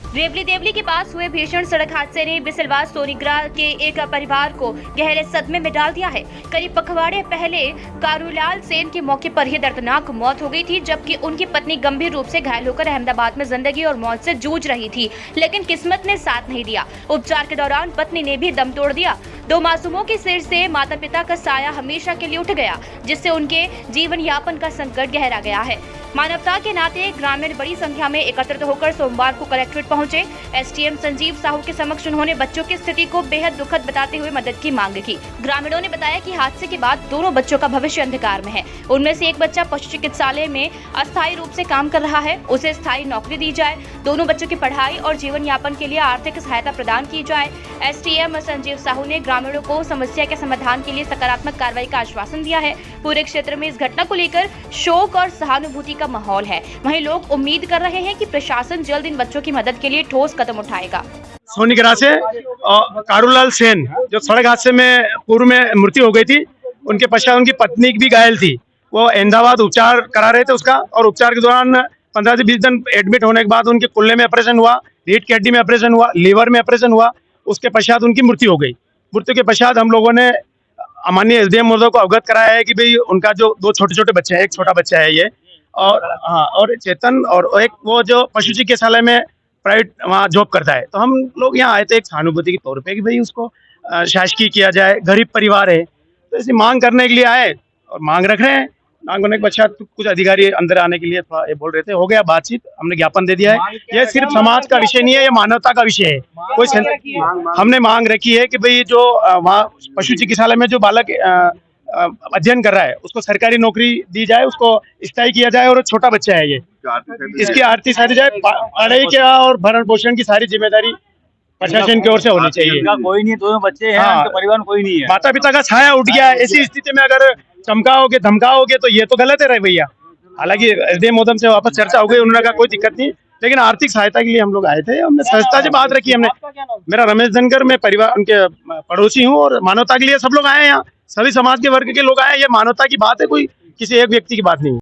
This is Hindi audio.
रेवली देवली के पास हुए भीषण सड़क हादसे ने बिसलवार सोनीग्रा के एक परिवार को गहरे सदमे में डाल दिया है। करीब पखवाड़े पहले कारूलाल सेन की मौके पर ही दर्दनाक मौत हो गई थी, जबकि उनकी पत्नी गंभीर रूप से घायल होकर अहमदाबाद में जिंदगी और मौत से जूझ रही थी, लेकिन किस्मत ने साथ नहीं दिया। उपचार के दौरान पत्नी ने भी दम तोड़ दिया। 2 मासूमों के सिर से माता पिता का साया हमेशा के लिए उठ गया, जिससे उनके जीवन यापन का संकट गहरा गया है। मानवता के नाते ग्रामीण बड़ी संख्या में एकत्रित होकर सोमवार को कलेक्ट्रेट पहुंचे। एसडीएम संजीव साहू के समक्ष उन्होंने बच्चों की स्थिति को बेहद दुखद बताते हुए मदद की मांग की। ग्रामीणों ने बताया कि हादसे के बाद दोनों बच्चों का भविष्य अंधकार में है। उनमें से एक बच्चा पशु चिकित्सालय में अस्थायी रूप से काम कर रहा है, उसे स्थायी नौकरी दी जाए। दोनों बच्चों की पढ़ाई और जीवन यापन के लिए आर्थिक सहायता प्रदान की जाए। एसडीएम संजीव साहू ने ग्रामीणों को समस्या के समाधान के लिए सकारात्मक कार्रवाई का आश्वासन दिया है। पूरे क्षेत्र में इस घटना को लेकर शोक और सहानुभूति का माहौल है। वहीं लोग उम्मीद कर रहे हैं कि प्रशासन जल्द इन बच्चों की मदद के लिए ठोस कदम उठाएगा। सोनीग्रा से कारूलाल सेन जो सड़क हादसे में पूर्व में मृत्यु हो गई थी, उनके पश्चात उनकी पत्नी भी घायल थी। वो अहमदाबाद उपचार करा रहे थे उसका, और उपचार के दौरान 15 से 20 दिन एडमिट होने के बाद उनके कुल्ले में ऑपरेशन हुआ, रीढ़ की हड्डी में ऑपरेशन हुआ, लीवर में ऑपरेशन हुआ। उसके पश्चात उनकी मृत्यु हो गई। मृत्यु के पश्चात हम लोगों ने माननीय एसडीएम महोदय को अवगत कराया है कि भाई उनका जो 2 छोटे बच्चे हैं, एक छोटा बच्चा है ये और हाँ, और चेतन, और एक वो जो पशु चिकित्सालय में प्राइवेट वहाँ जॉब करता है। तो हम लोग यहाँ आए थे एक सहानुभूति के तौर पे कि भाई उसको शासकीय किया जाए, गरीब परिवार है, तो ऐसी मांग करने के लिए आए और मांग रख रहे हैं। मांग होने के पश्चात कुछ अधिकारी अंदर आने के लिए थोड़ा ये बोल रहे थे, हो गया बातचीत, हमने ज्ञापन दे दिया है। ये सिर्फ समाज का विषय नहीं है, ये मानवता का विषय है। कोई हमने मांग रखी है कि भाई जो वहाँ पशु चिकित्सालय में जो बालक अध्ययन कर रहा है उसको सरकारी नौकरी दी जाए, उसको स्थायी किया जाए, और छोटा बच्चा है ये, इसकी आर्थिक सहायता जाए। पढ़ाई के और भरण पोषण की सारी जिम्मेदारी प्रशासन की ओर से होनी चाहिए। कोई नहीं, दोनों बच्चे हैं, उनके परिवार में कोई नहीं है। माता पिता का छाया उठ गया है। ऐसी स्थिति में अगर चमकाओगे धमकाओगे तो ये तो गलत है रहे भैया। हालांकि एसडीएम महोदय से वापस चर्चा हो गई, उन्होंने कहा कोई दिक्कत नहीं, लेकिन आर्थिक सहायता के लिए हम लोग आए थे। हमने संस्था से बात रखी। हमने, मेरा रमेश धनकर, मैं परिवार उनके पड़ोसी हूँ, और मानवता के लिए सब लोग आए हैं यहाँ, सभी समाज के वर्ग के लोग आए हैं। ये मानवता की बात है, कोई किसी एक व्यक्ति की बात नहीं है।